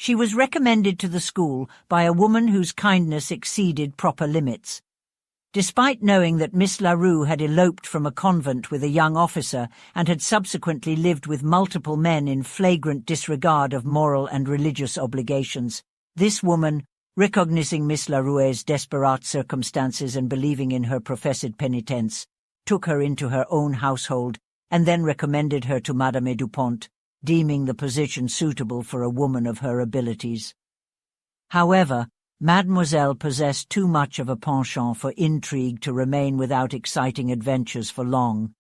She was recommended to the school by a woman whose kindness exceeded proper limits. Despite knowing that Miss LaRue had eloped from a convent with a young officer and had subsequently lived with multiple men in flagrant disregard of moral and religious obligations, this woman, recognizing Miss LaRue's desperate circumstances and believing in her professed penitence, took her into her own household and then recommended her to Madame Dupont, deeming the position suitable for a woman of her abilities. However, Mademoiselle possessed too much of a penchant for intrigue to remain without exciting adventures for long.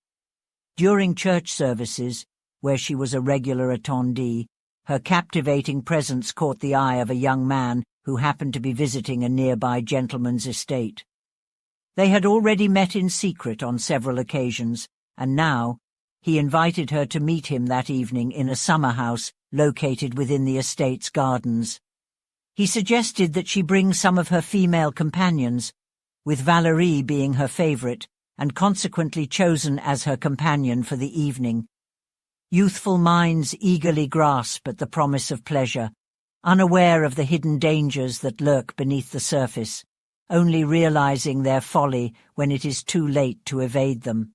During church services, where she was a regular attendee, her captivating presence caught the eye of a young man who happened to be visiting a nearby gentleman's estate. They had already met in secret on several occasions, and now he invited her to meet him that evening in a summer house located within the estate's gardens. He suggested that she bring some of her female companions, with Valerie being her favorite and consequently chosen as her companion for the evening. Youthful minds eagerly grasp at the promise of pleasure, unaware of the hidden dangers that lurk beneath the surface, only realizing their folly when it is too late to evade them.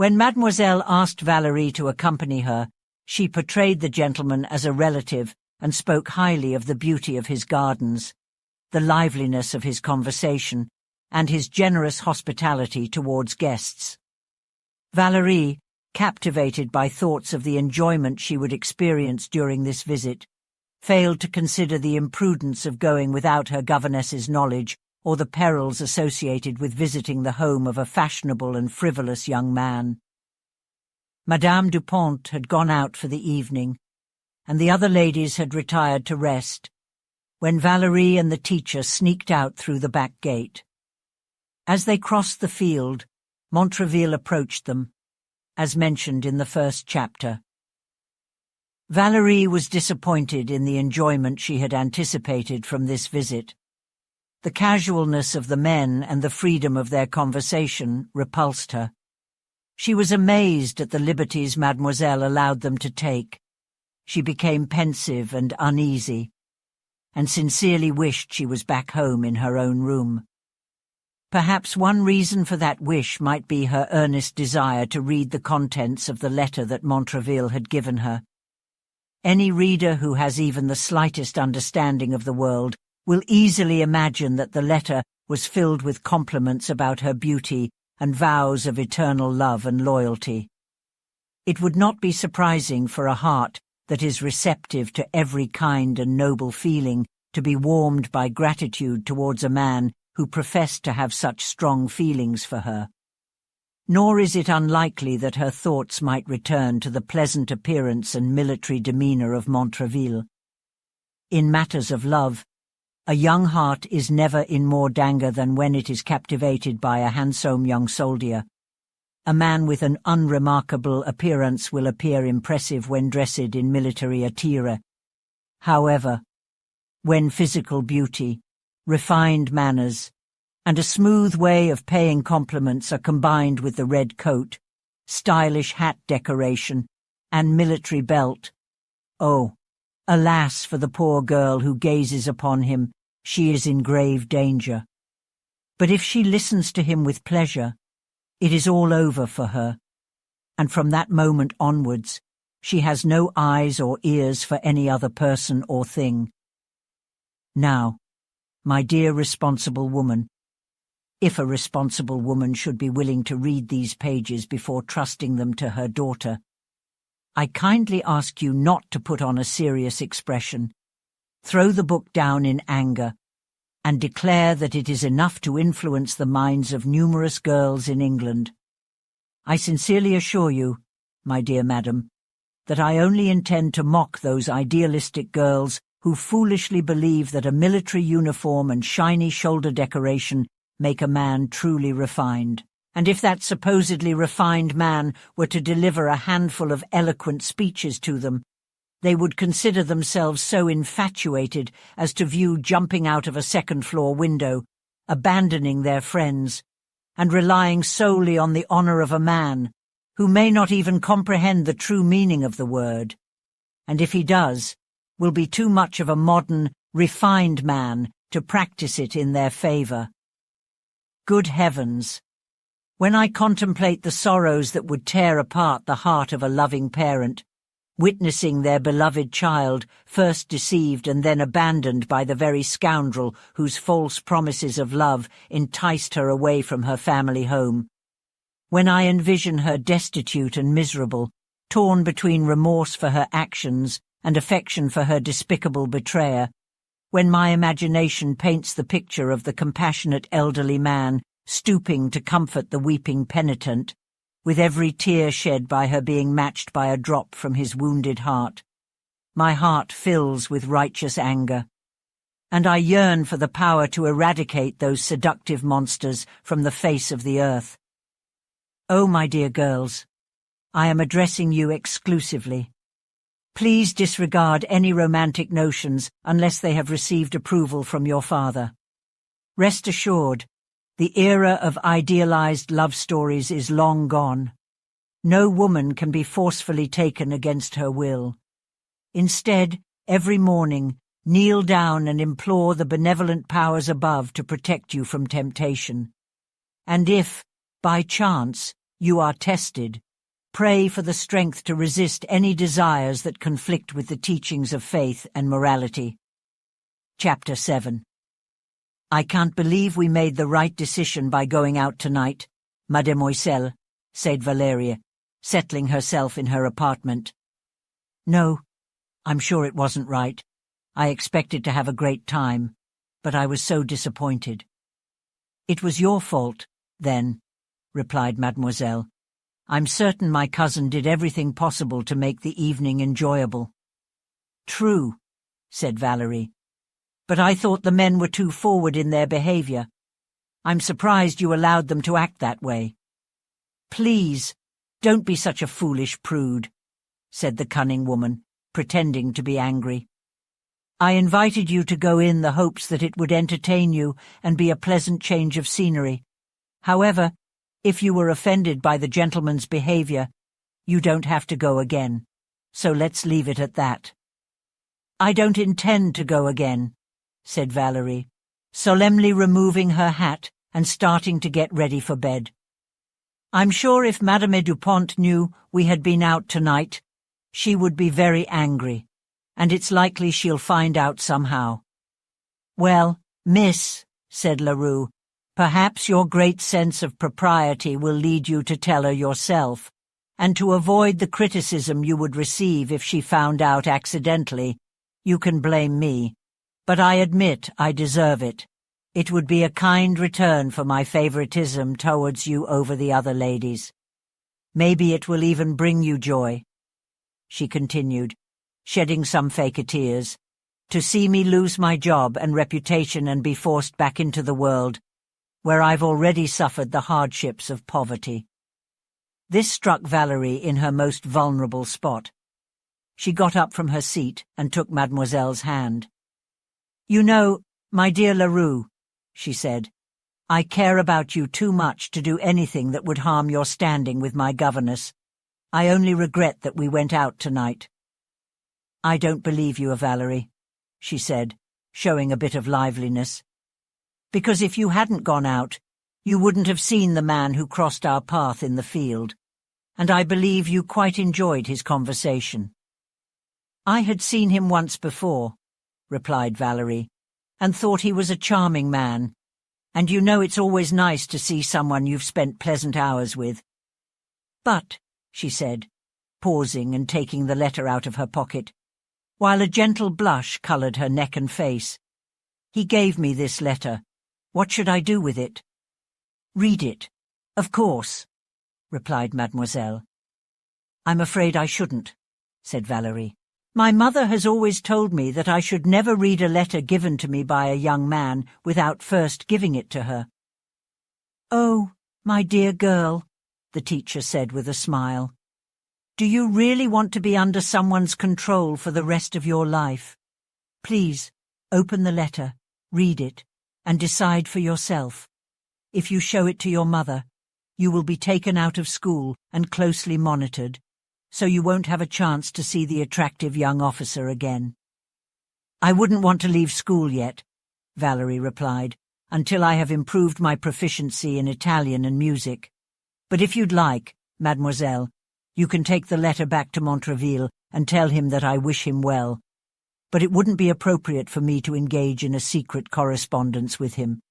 When Mademoiselle asked Valerie to accompany her, she portrayed the gentleman as a relative and spoke highly of the beauty of his gardens, the liveliness of his conversation, and his generous hospitality towards guests. Valerie, captivated by thoughts of the enjoyment she would experience during this visit, failed to consider the imprudence of going without her governess's knowledge or the perils associated with visiting the home of a fashionable and frivolous young man. Madame Dupont had gone out for the evening, and the other ladies had retired to rest, when Valerie and the teacher sneaked out through the back gate. As they crossed the field, Montreville approached them, as mentioned in the first chapter. Valerie was disappointed in the enjoyment she had anticipated from this visit. The casualness of the men and the freedom of their conversation repulsed her. She was amazed at the liberties Mademoiselle allowed them to take. She became pensive and uneasy, and sincerely wished she was back home in her own room. Perhaps one reason for that wish might be her earnest desire to read the contents of the letter that Montreville had given her. Any reader who has even the slightest understanding of the world will easily imagine that the letter was filled with compliments about her beauty and vows of eternal love and loyalty. It would not be surprising for a heart that is receptive to every kind and noble feeling to be warmed by gratitude towards a man who professed to have such strong feelings for her. Nor is it unlikely that her thoughts might return to the pleasant appearance and military demeanour of Montreville. In matters of love, a young heart is never in more danger than when it is captivated by a handsome young soldier. A man with an unremarkable appearance will appear impressive when dressed in military attire. However, when physical beauty, refined manners, and a smooth way of paying compliments are combined with the red coat, stylish hat decoration, and military belt, oh, alas for the poor girl who gazes upon him, she is in grave danger. But if she listens to him with pleasure, it is all over for her, and from that moment onwards, she has no eyes or ears for any other person or thing. Now, my dear responsible woman, if a responsible woman should be willing to read these pages before trusting them to her daughter, I kindly ask you not to put on a serious expression, throw the book down in anger, and declare that it is enough to influence the minds of numerous girls in England. I sincerely assure you, my dear madam, that I only intend to mock those idealistic girls who foolishly believe that a military uniform and shiny shoulder decoration make a man truly refined. And if that supposedly refined man were to deliver a handful of eloquent speeches to them, they would consider themselves so infatuated as to view jumping out of a second-floor window, abandoning their friends, and relying solely on the honor of a man who may not even comprehend the true meaning of the word, and if he does, will be too much of a modern, refined man to practice it in their favor. Good heavens! When I contemplate the sorrows that would tear apart the heart of a loving parent, witnessing their beloved child first deceived and then abandoned by the very scoundrel whose false promises of love enticed her away from her family home, when I envision her destitute and miserable, torn between remorse for her actions and affection for her despicable betrayer, when my imagination paints the picture of the compassionate elderly man stooping to comfort the weeping penitent, with every tear shed by her being matched by a drop from his wounded heart, my heart fills with righteous anger, and I yearn for the power to eradicate those seductive monsters from the face of the earth. Oh, my dear girls, I am addressing you exclusively. Please disregard any romantic notions unless they have received approval from your father. Rest assured, the era of idealized love stories is long gone. No woman can be forcefully taken against her will. Instead, every morning, kneel down and implore the benevolent powers above to protect you from temptation. And if, by chance, you are tested, pray for the strength to resist any desires that conflict with the teachings of faith and morality. Chapter 7. I can't believe we made the right decision by going out tonight, mademoiselle, said Valeria, settling herself in her apartment. No, I'm sure it wasn't right. I expected to have a great time, but I was so disappointed. It was your fault, then, replied mademoiselle. I'm certain my cousin did everything possible to make the evening enjoyable. True, said Valerie. But I thought the men were too forward in their behavior. I'm surprised you allowed them to act that way. Please, don't be such a foolish prude, said the cunning woman, pretending to be angry. I invited you to go in the hopes that it would entertain you and be a pleasant change of scenery. However, if you were offended by the gentleman's behavior, you don't have to go again. So let's leave it at that. I don't intend to go again, said Valerie, solemnly removing her hat and starting to get ready for bed. I'm sure if Madame Dupont knew we had been out tonight, she would be very angry, and it's likely she'll find out somehow. Well, miss, said Leroux, perhaps your great sense of propriety will lead you to tell her yourself, and to avoid the criticism you would receive if she found out accidentally, you can blame me. But I admit I deserve it. It would be a kind return for my favoritism towards you over the other ladies. Maybe it will even bring you joy, she continued, shedding some fake tears, to see me lose my job and reputation and be forced back into the world, where I've already suffered the hardships of poverty. This struck Valerie in her most vulnerable spot. She got up from her seat and took Mademoiselle's hand. You know, my dear Leroux, she said, I care about you too much to do anything that would harm your standing with my governess. I only regret that we went out tonight. I don't believe you, Valerie, she said, showing a bit of liveliness. Because if you hadn't gone out, you wouldn't have seen the man who crossed our path in the field, and I believe you quite enjoyed his conversation. I had seen him once before, replied Valerie, and thought he was a charming man, and you know it's always nice to see someone you've spent pleasant hours with. But, she said, pausing and taking the letter out of her pocket, while a gentle blush coloured her neck and face, he gave me this letter. What should I do with it? Read it, of course, replied Mademoiselle. I'm afraid I shouldn't, said Valerie. My mother has always told me that I should never read a letter given to me by a young man without first giving it to her. Oh, my dear girl, the teacher said with a smile. Do you really want to be under someone's control for the rest of your life? Please, open the letter, read it, and decide for yourself. If you show it to your mother, you will be taken out of school and closely monitored, so you won't have a chance to see the attractive young officer again. "I wouldn't want to leave school yet," Valerie replied, "until I have improved my proficiency in Italian and music. But if you'd like, mademoiselle, you can take the letter back to Montreville and tell him that I wish him well. But it wouldn't be appropriate for me to engage in a secret correspondence with him."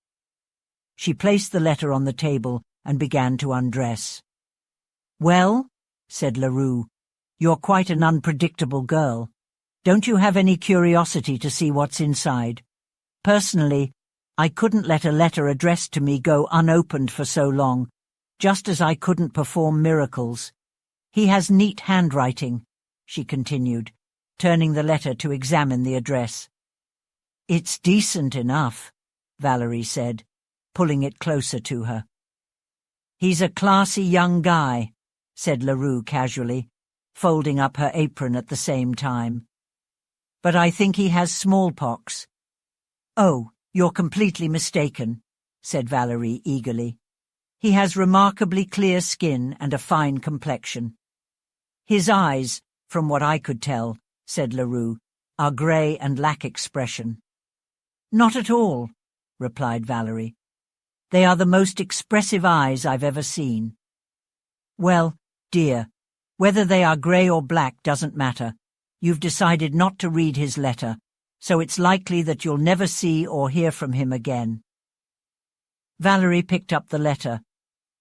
She placed the letter on the table and began to undress. "Well," said Leroux, "you're quite an unpredictable girl. Don't you have any curiosity to see what's inside? Personally, I couldn't let a letter addressed to me go unopened for so long, just as I couldn't perform miracles. He has neat handwriting," she continued, turning the letter to examine the address. "It's decent enough," Valerie said, pulling it closer to her. "He's a classy young guy," said Leroux casually, folding up her apron at the same time. "But I think he has smallpox." "Oh, you're completely mistaken," said Valerie eagerly. "He has remarkably clear skin and a fine complexion. His eyes, from what I could tell," said Leroux, "are grey and lack expression." "Not at all," replied Valerie. "They are the most expressive eyes I've ever seen." "Well, dear, whether they are grey or black doesn't matter. You've decided not to read his letter, so it's likely that you'll never see or hear from him again." Valerie picked up the letter,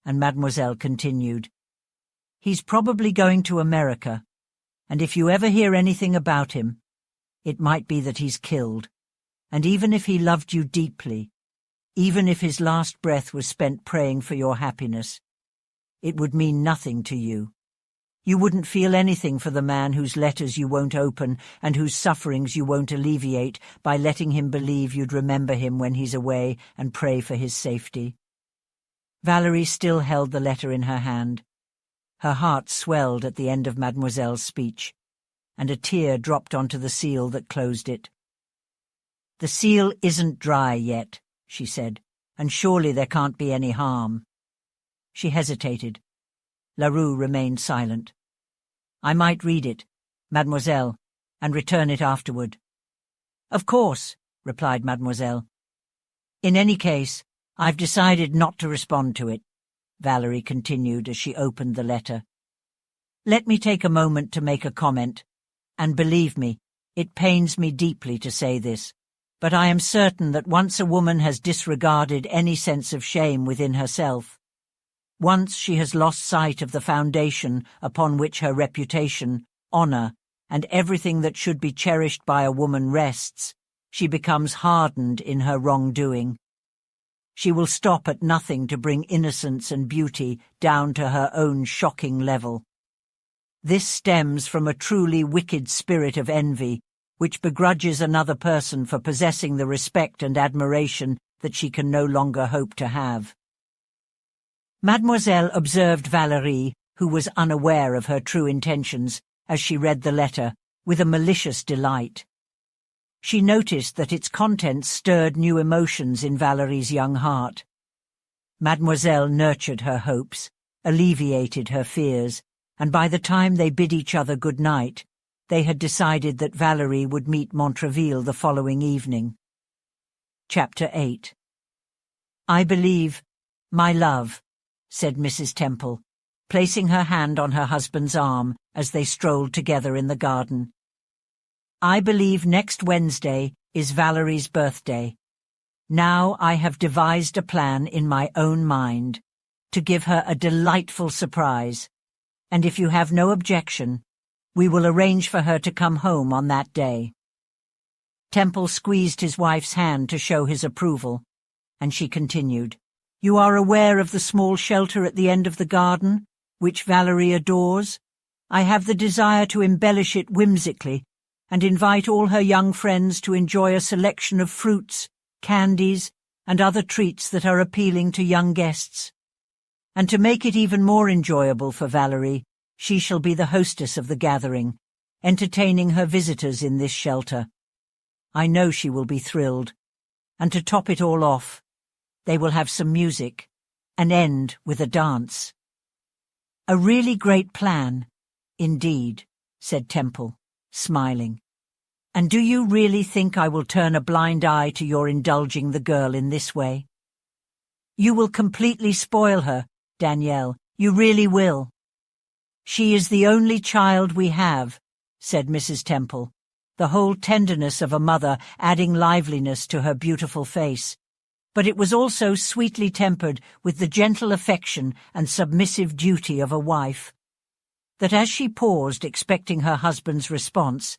and Mademoiselle continued, "He's probably going to America, and if you ever hear anything about him, it might be that he's killed, and even if he loved you deeply, even if his last breath was spent praying for your happiness, it would mean nothing to you. You wouldn't feel anything for the man whose letters you won't open and whose sufferings you won't alleviate by letting him believe you'd remember him when he's away and pray for his safety." Valerie still held the letter in her hand. Her heart swelled at the end of Mademoiselle's speech, and a tear dropped onto the seal that closed it. "The seal isn't dry yet," she said, "and surely there can't be any harm." She hesitated. Leroux remained silent. "I might read it, mademoiselle, and return it afterward." "Of course," replied mademoiselle. "In any case, I've decided not to respond to it," Valerie continued as she opened the letter. "Let me take a moment to make a comment, and believe me, it pains me deeply to say this, but I am certain that once a woman has disregarded any sense of shame within herself, once she has lost sight of the foundation upon which her reputation, honor, and everything that should be cherished by a woman rests, she becomes hardened in her wrongdoing. She will stop at nothing to bring innocence and beauty down to her own shocking level. This stems from a truly wicked spirit of envy, which begrudges another person for possessing the respect and admiration that she can no longer hope to have." Mademoiselle observed Valerie, who was unaware of her true intentions, as she read the letter, with a malicious delight. She noticed that its contents stirred new emotions in Valerie's young heart. Mademoiselle nurtured her hopes, alleviated her fears, and by the time they bid each other good night, they had decided that Valerie would meet Montreville the following evening. Chapter 8. "I believe, my love," said Mrs. Temple, placing her hand on her husband's arm as they strolled together in the garden. "I believe next Wednesday is Valerie's birthday. Now I have devised a plan in my own mind to give her a delightful surprise, and if you have no objection, we will arrange for her to come home on that day." Temple squeezed his wife's hand to show his approval, and she continued, "You are aware of the small shelter at the end of the garden, which Valerie adores? I have the desire to embellish it whimsically and invite all her young friends to enjoy a selection of fruits, candies, and other treats that are appealing to young guests. And to make it even more enjoyable for Valerie, she shall be the hostess of the gathering, entertaining her visitors in this shelter. I know she will be thrilled, and to top it all off, they will have some music, and end with a dance." "A really great plan, indeed," said Temple, smiling. And do you really think I will turn a blind eye to your indulging the girl in this way? You will completely spoil her, Danielle. You really will. She is the only child we have, said Mrs. Temple, the whole tenderness of a mother adding liveliness to her beautiful face. But it was also sweetly tempered with the gentle affection and submissive duty of a wife. That as she paused, expecting her husband's response,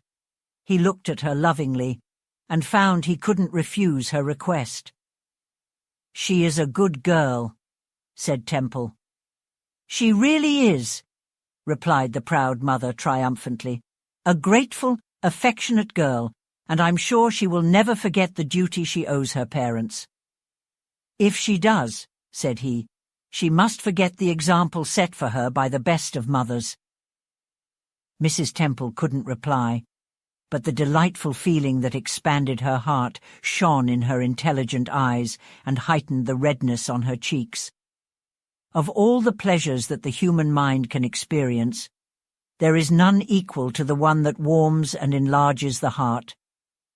he looked at her lovingly and found he couldn't refuse her request. "She is a good girl," said Temple. "She really is," replied the proud mother triumphantly. "A grateful, affectionate girl, and I'm sure she will never forget the duty she owes her parents." "If she does," said he, "she must forget the example set for her by the best of mothers." Mrs. Temple couldn't reply, but the delightful feeling that expanded her heart shone in her intelligent eyes and heightened the redness on her cheeks. Of all the pleasures that the human mind can experience, there is none equal to the one that warms and enlarges the heart,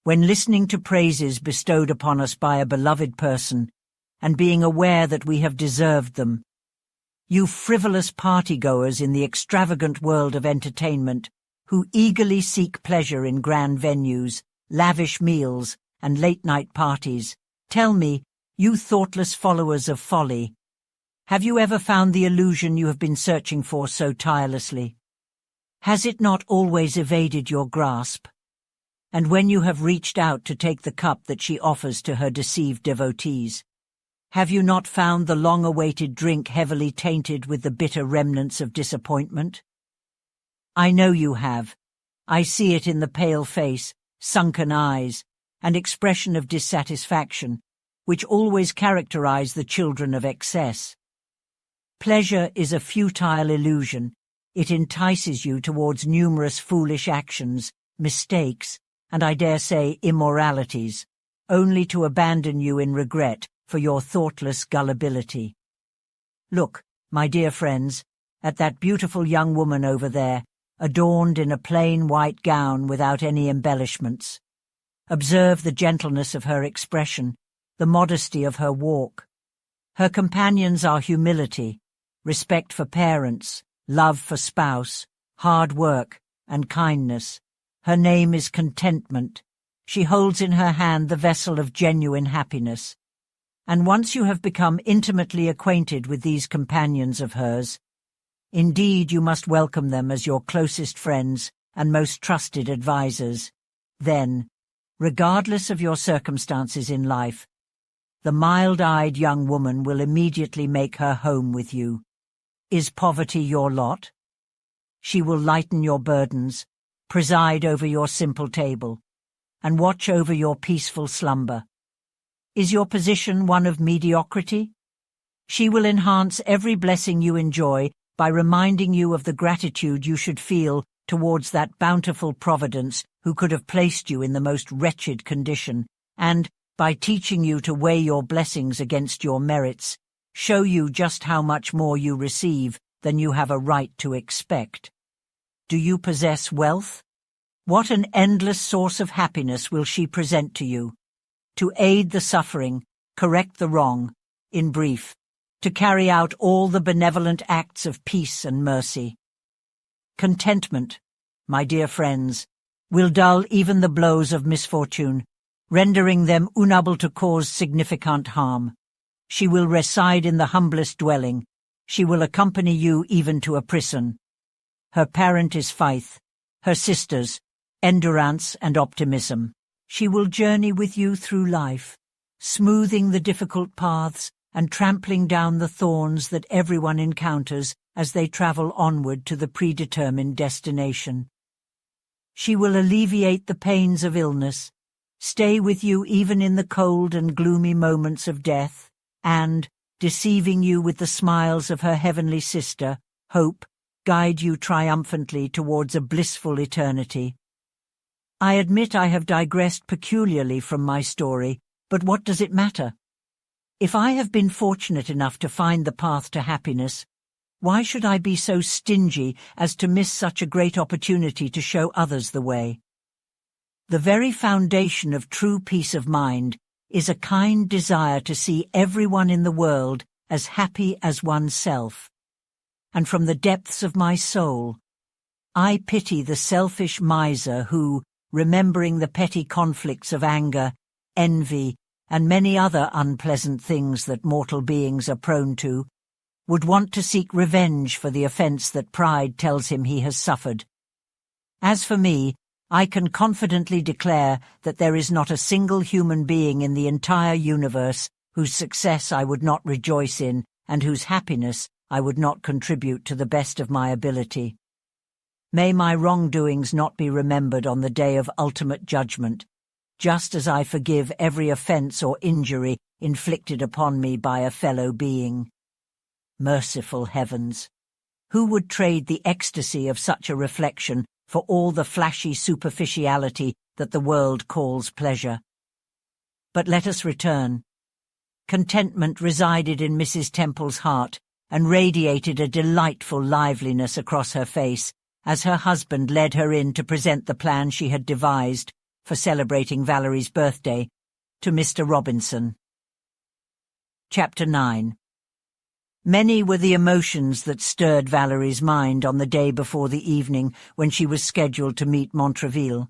when listening to praises bestowed upon us by a beloved person, and being aware that we have deserved them. You frivolous party-goers in the extravagant world of entertainment, who eagerly seek pleasure in grand venues, lavish meals, and late-night parties, tell me, you thoughtless followers of folly, have you ever found the illusion you have been searching for so tirelessly? Has it not always evaded your grasp? And when you have reached out to take the cup that she offers to her deceived devotees, have you not found the long-awaited drink heavily tainted with the bitter remnants of disappointment? I know you have. I see it in the pale face, sunken eyes, and expression of dissatisfaction, which always characterize the children of excess. Pleasure is a futile illusion. It entices you towards numerous foolish actions, mistakes, and I dare say immoralities, only to abandon you in regret for your thoughtless gullibility. Look, my dear friends, at that beautiful young woman over there, adorned in a plain white gown without any embellishments. Observe the gentleness of her expression, the modesty of her walk. Her companions are humility, respect for parents, love for spouse, hard work, and kindness. Her name is contentment. She holds in her hand the vessel of genuine happiness. And once you have become intimately acquainted with these companions of hers, indeed you must welcome them as your closest friends and most trusted advisers. Then, regardless of your circumstances in life, the mild-eyed young woman will immediately make her home with you. Is poverty your lot? She will lighten your burdens, preside over your simple table, and watch over your peaceful slumber. Is your position one of mediocrity? She will enhance every blessing you enjoy by reminding you of the gratitude you should feel towards that bountiful Providence who could have placed you in the most wretched condition, and, by teaching you to weigh your blessings against your merits, show you just how much more you receive than you have a right to expect. Do you possess wealth? What an endless source of happiness will she present to you? To aid the suffering, correct the wrong, in brief, to carry out all the benevolent acts of peace and mercy. Contentment, my dear friends, will dull even the blows of misfortune, rendering them unable to cause significant harm. She will reside in the humblest dwelling. She will accompany you even to a prison. Her parent is faith, her sisters, endurance and optimism. She will journey with you through life, smoothing the difficult paths and trampling down the thorns that everyone encounters as they travel onward to the predetermined destination. She will alleviate the pains of illness, stay with you even in the cold and gloomy moments of death, and, deceiving you with the smiles of her heavenly sister, Hope, guide you triumphantly towards a blissful eternity. I admit I have digressed peculiarly from my story, but what does it matter? If I have been fortunate enough to find the path to happiness, why should I be so stingy as to miss such a great opportunity to show others the way? The very foundation of true peace of mind is a kind desire to see everyone in the world as happy as oneself. And from the depths of my soul, I pity the selfish miser who, remembering the petty conflicts of anger, envy, and many other unpleasant things that mortal beings are prone to, would want to seek revenge for the offense that pride tells him he has suffered. As for me, I can confidently declare that there is not a single human being in the entire universe whose success I would not rejoice in and whose happiness I would not contribute to the best of my ability. May my wrongdoings not be remembered on the day of ultimate judgment, just as I forgive every offense or injury inflicted upon me by a fellow being. Merciful heavens! Who would trade the ecstasy of such a reflection for all the flashy superficiality that the world calls pleasure? But let us return. Contentment resided in Mrs. Temple's heart and radiated a delightful liveliness across her face as her husband led her in to present the plan she had devised for celebrating Valerie's birthday to Mr. Robinson. Chapter 9. Many were the emotions that stirred Valerie's mind on the day before the evening when she was scheduled to meet Montraville.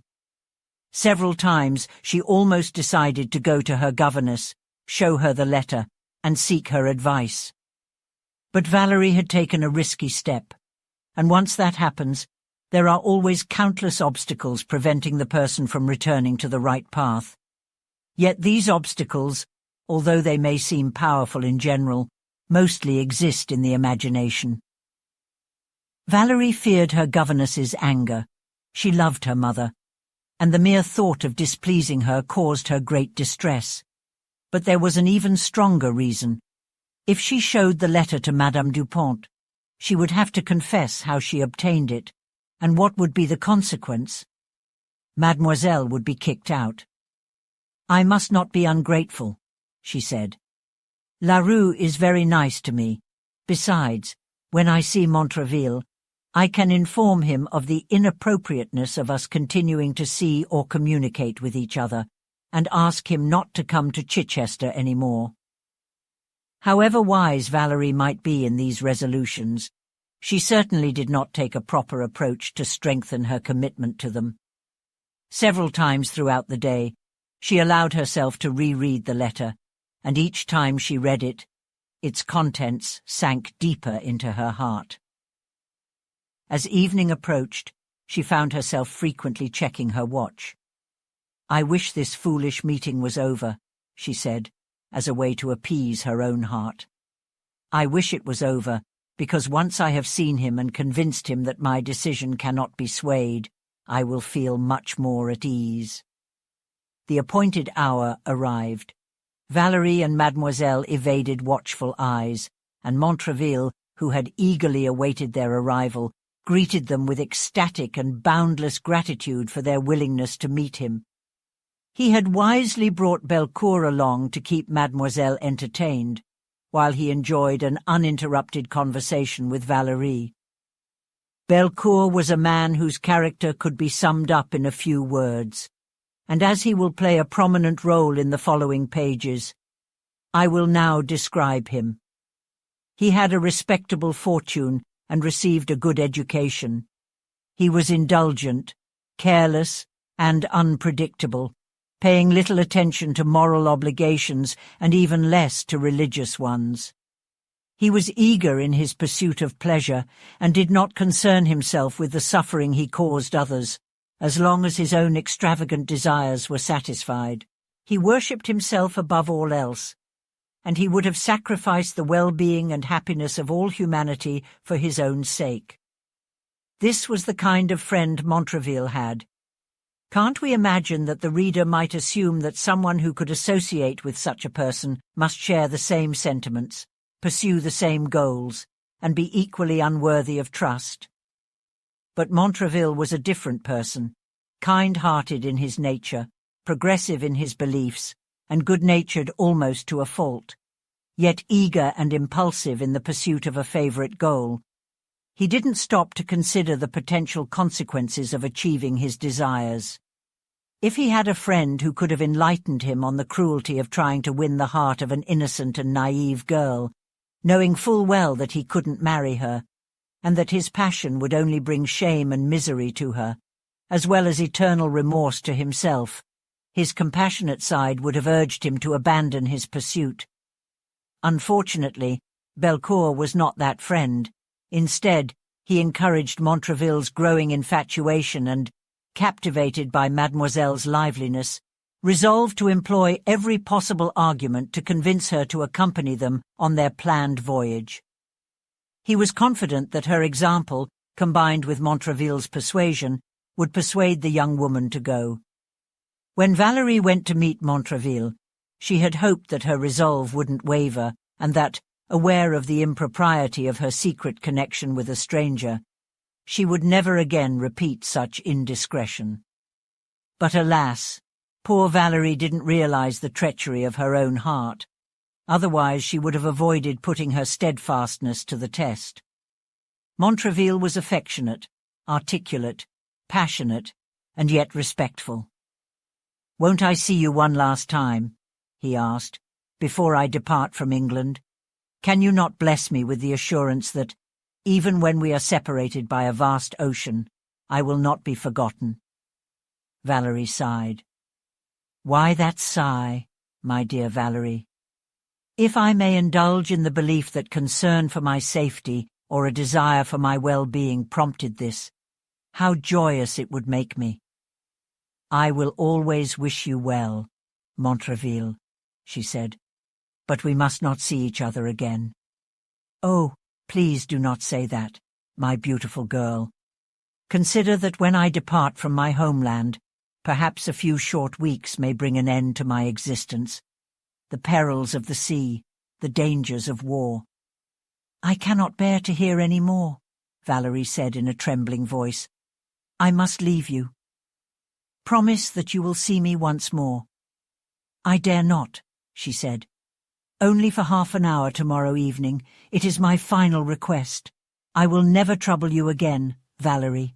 Several times she almost decided to go to her governess, show her the letter, and seek her advice. But Valerie had taken a risky step, and once that happens, there are always countless obstacles preventing the person from returning to the right path. Yet these obstacles, although they may seem powerful in general, mostly exist in the imagination. Valerie feared her governess's anger. She loved her mother, and the mere thought of displeasing her caused her great distress. But there was an even stronger reason. If she showed the letter to Madame Dupont, she would have to confess how she obtained it, and what would be the consequence? Mademoiselle would be kicked out. "I must not be ungrateful," she said. "La Rue is very nice to me. Besides, when I see Montraville, I can inform him of the inappropriateness of us continuing to see or communicate with each other, and ask him not to come to Chichester any more." However wise Valerie might be in these resolutions, she certainly did not take a proper approach to strengthen her commitment to them. Several times throughout the day, she allowed herself to reread the letter, and each time she read it, its contents sank deeper into her heart. As evening approached, she found herself frequently checking her watch. "I wish this foolish meeting was over," she said, as a way to appease her own heart. "I wish it was over, because once I have seen him and convinced him that my decision cannot be swayed, I will feel much more at ease." The appointed hour arrived. Valerie and Mademoiselle evaded watchful eyes, and Montraville, who had eagerly awaited their arrival, greeted them with ecstatic and boundless gratitude for their willingness to meet him. He had wisely brought Belcourt along to keep Mademoiselle entertained, while he enjoyed an uninterrupted conversation with Valerie. Belcourt was a man whose character could be summed up in a few words, and as he will play a prominent role in the following pages, I will now describe him. He had a respectable fortune and received a good education. He was indulgent, careless, and unpredictable, paying little attention to moral obligations and even less to religious ones. He was eager in his pursuit of pleasure and did not concern himself with the suffering he caused others, as long as his own extravagant desires were satisfied. He worshipped himself above all else, and he would have sacrificed the well-being and happiness of all humanity for his own sake. This was the kind of friend Montraville had. Can't we imagine that the reader might assume that someone who could associate with such a person must share the same sentiments, pursue the same goals, and be equally unworthy of trust? But Montraville was a different person, kind-hearted in his nature, progressive in his beliefs, and good-natured almost to a fault, yet eager and impulsive in the pursuit of a favorite goal. He didn't stop to consider the potential consequences of achieving his desires. If he had a friend who could have enlightened him on the cruelty of trying to win the heart of an innocent and naive girl, knowing full well that he couldn't marry her, and that his passion would only bring shame and misery to her, as well as eternal remorse to himself, his compassionate side would have urged him to abandon his pursuit. Unfortunately, Belcourt was not that friend. Instead, he encouraged Montreville's growing infatuation and, captivated by Mademoiselle's liveliness, resolved to employ every possible argument to convince her to accompany them on their planned voyage. He was confident that her example, combined with Montreville's persuasion, would persuade the young woman to go. When Valerie went to meet Montreville, she had hoped that her resolve wouldn't waver and that, aware of the impropriety of her secret connection with a stranger, she would never again repeat such indiscretion. But alas, poor Valerie didn't realize the treachery of her own heart. Otherwise she would have avoided putting her steadfastness to the test. Montreville was affectionate, articulate, passionate, and yet respectful. "Won't I see you one last time?" he asked, "before I depart from England? Can you not bless me with the assurance that, even when we are separated by a vast ocean, I will not be forgotten?" Valerie sighed. "Why that sigh, my dear Valerie? If I may indulge in the belief that concern for my safety or a desire for my well-being prompted this, how joyous it would make me. I will always wish you well, Montreville," she said, "but we must not see each other again. Oh, please do not say that, my beautiful girl. Consider that when I depart from my homeland, perhaps a few short weeks may bring an end to my existence. The perils of the sea, the dangers of war." "I cannot bear to hear any more," Valerie said in a trembling voice. "I must leave you. Promise that you will see me once more." "I dare not," she said. "Only for half an hour tomorrow evening. It is my final request. I will never trouble you again, Valerie."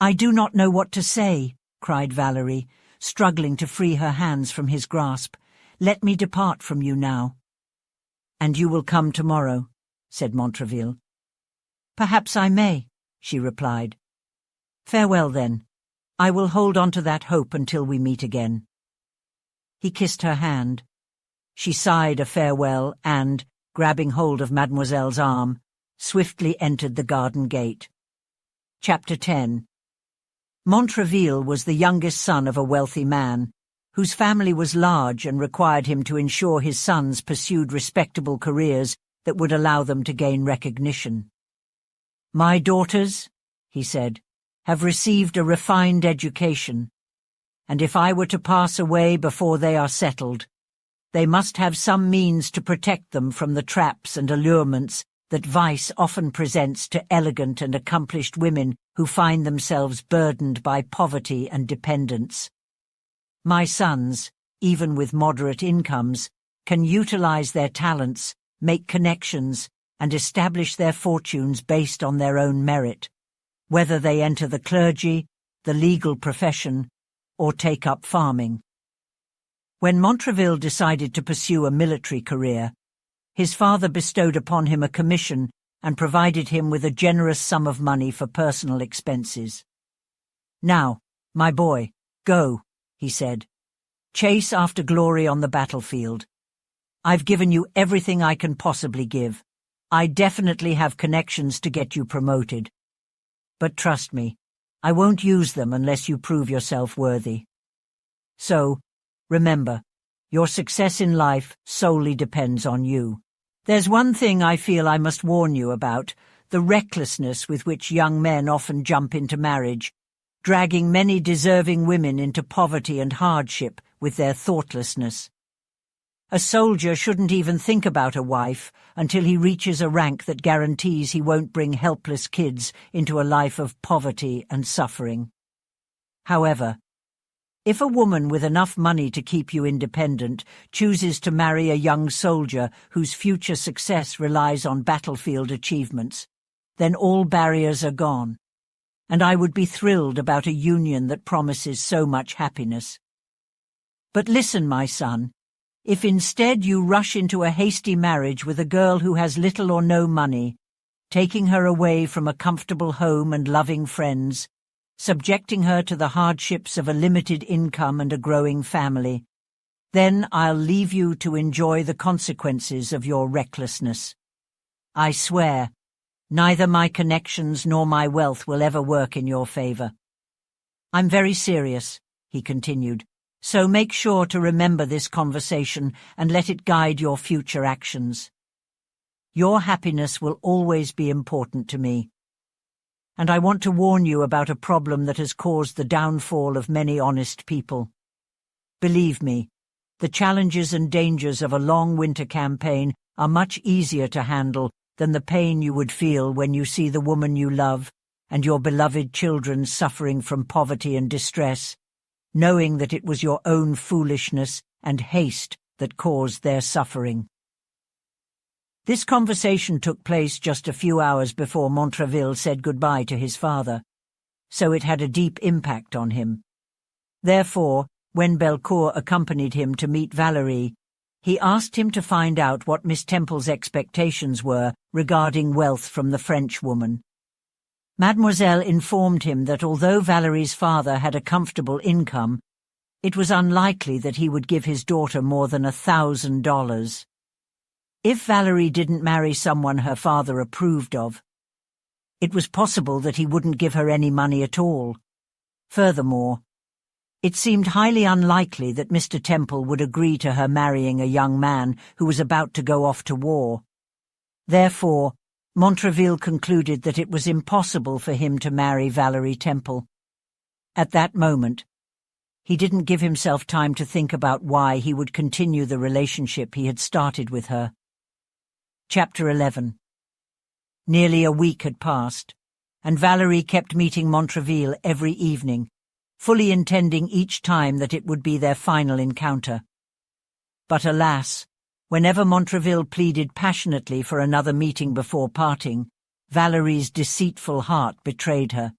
"I do not know what to say," cried Valerie, struggling to free her hands from his grasp. "Let me depart from you now." "And you will come tomorrow," said Montreville. "Perhaps I may," she replied. "Farewell, then. I will hold on to that hope until we meet again." He kissed her hand. She sighed a farewell and, grabbing hold of Mademoiselle's arm, swiftly entered the garden gate. Chapter 10. Montreville was the youngest son of a wealthy man, whose family was large and required him to ensure his sons pursued respectable careers that would allow them to gain recognition. "My daughters," he said, "have received a refined education, and if I were to pass away before they are settled, they must have some means to protect them from the traps and allurements that vice often presents to elegant and accomplished women who find themselves burdened by poverty and dependence. My sons, even with moderate incomes, can utilize their talents, make connections, and establish their fortunes based on their own merit, whether they enter the clergy, the legal profession, or take up farming." When Montreville decided to pursue a military career, his father bestowed upon him a commission and provided him with a generous sum of money for personal expenses. "Now, my boy, go," he said. "Chase after glory on the battlefield. I've given you everything I can possibly give. I definitely have connections to get you promoted. But trust me, I won't use them unless you prove yourself worthy. So, remember, your success in life solely depends on you. There's one thing I feel I must warn you about, the recklessness with which young men often jump into marriage, dragging many deserving women into poverty and hardship with their thoughtlessness. A soldier shouldn't even think about a wife until he reaches a rank that guarantees he won't bring helpless kids into a life of poverty and suffering. However, if a woman with enough money to keep you independent chooses to marry a young soldier whose future success relies on battlefield achievements, then all barriers are gone. and I would be thrilled about a union that promises so much happiness. But listen, my son, if instead you rush into a hasty marriage with a girl who has little or no money, taking her away from a comfortable home and loving friends, subjecting her to the hardships of a limited income and a growing family, then I'll leave you to enjoy the consequences of your recklessness. I swear, neither my connections nor my wealth will ever work in your favor. I'm very serious, he continued, so make sure to remember this conversation and let it guide your future actions. Your happiness will always be important to me. And I want to warn you about a problem that has caused the downfall of many honest people. Believe me, the challenges and dangers of a long winter campaign are much easier to handle than the pain you would feel when you see the woman you love and your beloved children suffering from poverty and distress, knowing that it was your own foolishness and haste that caused their suffering. This conversation took place just a few hours before Montreville said goodbye to his father, so it had a deep impact on him. Therefore, when Belcourt accompanied him to meet Valerie, he asked him to find out what Miss Temple's expectations were regarding wealth from the French woman. Mademoiselle informed him that although Valerie's father had a comfortable income, it was unlikely that he would give his daughter more than $1,000. If Valerie didn't marry someone her father approved of, it was possible that he wouldn't give her any money at all. Furthermore, it seemed highly unlikely that Mr. Temple would agree to her marrying a young man who was about to go off to war. Therefore, Montreville concluded that it was impossible for him to marry Valerie Temple. At that moment, he didn't give himself time to think about why he would continue the relationship he had started with her. Chapter 11. Nearly a week had passed, and Valerie kept meeting Montreville every evening, fully intending each time that it would be their final encounter. But alas, whenever Montreville pleaded passionately for another meeting before parting, Valerie's deceitful heart betrayed her.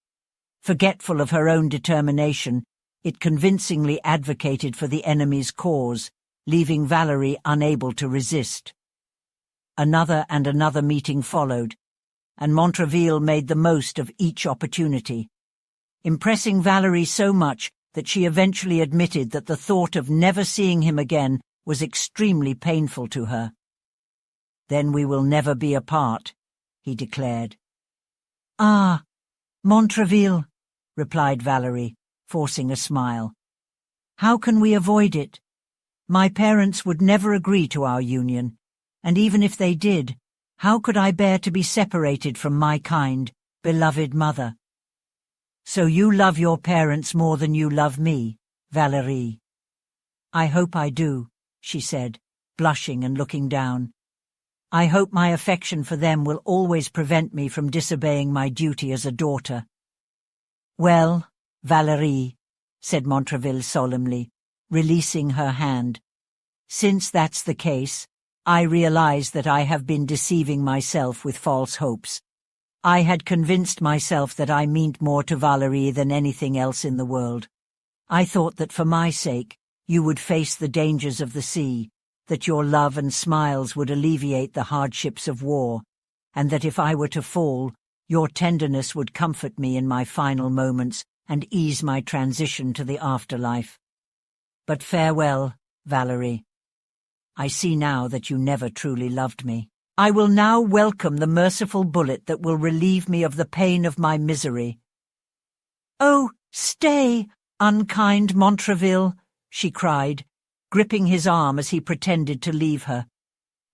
Forgetful of her own determination, it convincingly advocated for the enemy's cause, leaving Valerie unable to resist. Another and another meeting followed, and Montreville made the most of each opportunity, impressing Valerie so much that she eventually admitted that the thought of never seeing him again was extremely painful to her. "Then we will never be apart," he declared. "Ah, Montreville," replied Valerie, forcing a smile. "How can we avoid it? My parents would never agree to our union, and even if they did, how could I bear to be separated from my kind, beloved mother?" "So you love your parents more than you love me, Valerie?" "I hope I do," she said, blushing and looking down. "I hope my affection for them will always prevent me from disobeying my duty as a daughter." "Well, Valerie," said Montreville solemnly, releasing her hand, "since that's the case, I realize that I have been deceiving myself with false hopes. I had convinced myself that I meant more to Valerie than anything else in the world. I thought that for my sake you would face the dangers of the sea, that your love and smiles would alleviate the hardships of war, and that if I were to fall, your tenderness would comfort me in my final moments and ease my transition to the afterlife. But farewell, Valerie. I see now that you never truly loved me. I will now welcome the merciful bullet that will relieve me of the pain of my misery." "Oh, stay, unkind Montreville," she cried, gripping his arm as he pretended to leave her.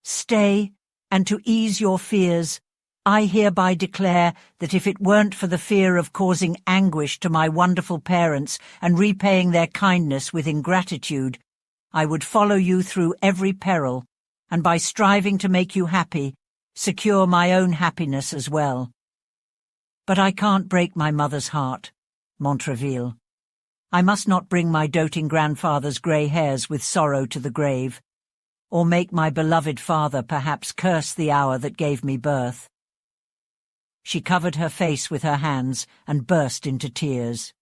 "Stay, and to ease your fears, I hereby declare that if it weren't for the fear of causing anguish to my wonderful parents and repaying their kindness with ingratitude, I would follow you through every peril, and by striving to make you happy, secure my own happiness as well. But I can't break my mother's heart, Montreville. I must not bring my doting grandfather's grey hairs with sorrow to the grave, or make my beloved father perhaps curse the hour that gave me birth. She covered her face with her hands and burst into tears.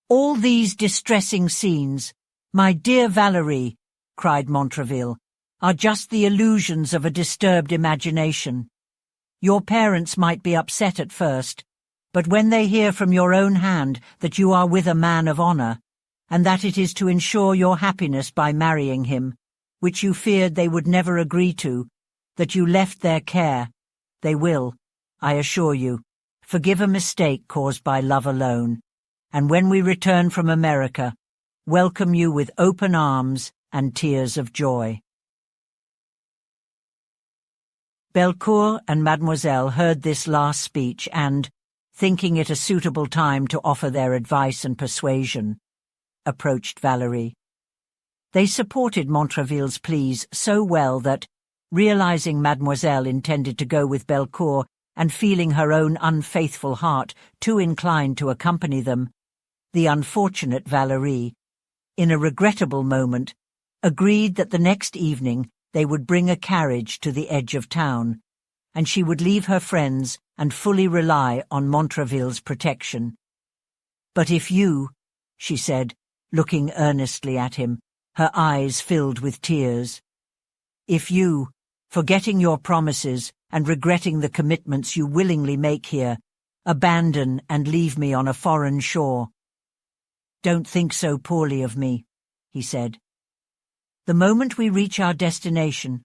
"All these distressing scenes, my dear Valerie," cried Montraville, "are just the illusions of a disturbed imagination. Your parents might be upset at first, but when they hear from your own hand that you are with a man of honor, and that it is to ensure your happiness by marrying him, which you feared they would never agree to, that you left their care, they will, I assure you, forgive a mistake caused by love alone, and when we return from America, welcome you with open arms and tears of joy." Belcourt and Mademoiselle heard this last speech and, thinking it a suitable time to offer their advice and persuasion, approached Valerie. They supported Montraville's pleas so well that, realizing Mademoiselle intended to go with Belcourt and feeling her own unfaithful heart too inclined to accompany them, the unfortunate Valerie, in a regrettable moment, agreed that the next evening they would bring a carriage to the edge of town, and she would leave her friends and fully rely on Montraville's protection. "But if you," she said, looking earnestly at him, her eyes filled with tears, "if you, forgetting your promises and regretting the commitments you willingly make here, abandon and leave me on a foreign shore." "Don't think so poorly of me," he said. "The moment we reach our destination,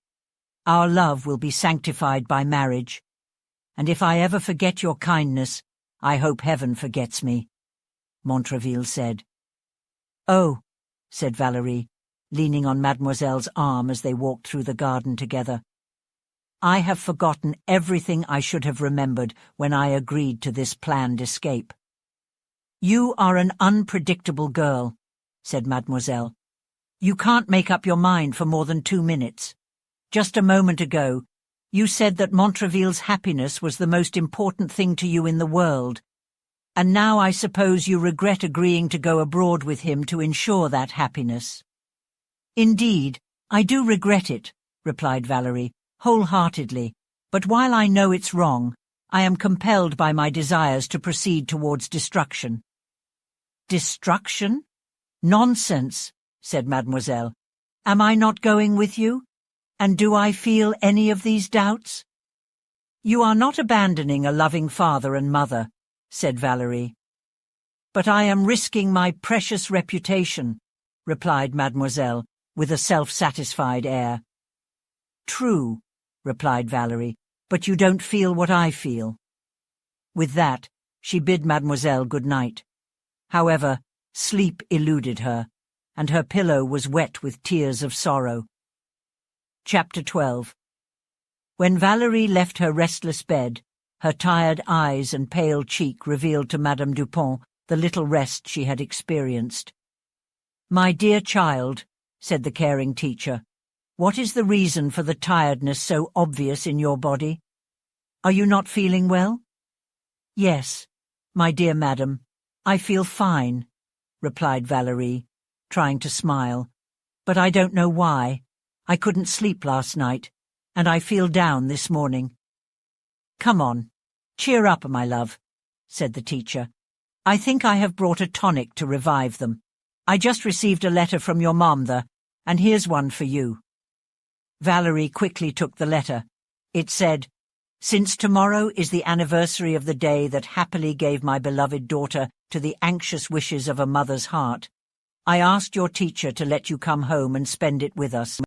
our love will be sanctified by marriage, and if I ever forget your kindness, I hope heaven forgets me," Montraville said. "Oh," said Valerie, leaning on Mademoiselle's arm as they walked through the garden together, "I have forgotten everything I should have remembered when I agreed to this planned escape." "You are an unpredictable girl," said Mademoiselle. "You can't make up your mind for more than 2 minutes. Just a moment ago, you said that Montraville's happiness was the most important thing to you in the world, and now I suppose you regret agreeing to go abroad with him to ensure that happiness." "Indeed, I do regret it," replied Valerie, wholeheartedly, "but while I know it's wrong, I am compelled by my desires to proceed towards destruction." "Destruction? Nonsense," said Mademoiselle. "Am I not going with you? And do I feel any of these doubts?" "You are not abandoning a loving father and mother," said Valerie. "But I am risking my precious reputation," replied Mademoiselle, with a self-satisfied air. "True," replied Valerie, "but you don't feel what I feel." With that, she bid Mademoiselle good night. However, sleep eluded her, and her pillow was wet with tears of sorrow. Chapter 12. When Valerie left her restless bed, her tired eyes and pale cheek revealed to Madame Dupont the little rest she had experienced. "My dear child," said the caring teacher, "what is the reason for the tiredness so obvious in your body? Are you not feeling well?" "Yes, my dear madam, I feel fine," replied Valerie, trying to smile, "but I don't know why. I couldn't sleep last night, and I feel down this morning." "Come on, cheer up, my love," said the teacher. "I think I have brought a tonic to revive them. I just received a letter from your mother, and here's one for you." Valerie quickly took the letter. It said, "Since tomorrow is the anniversary of the day that happily gave my beloved daughter to the anxious wishes of a mother's heart, I asked your teacher to let you come home and spend it with us.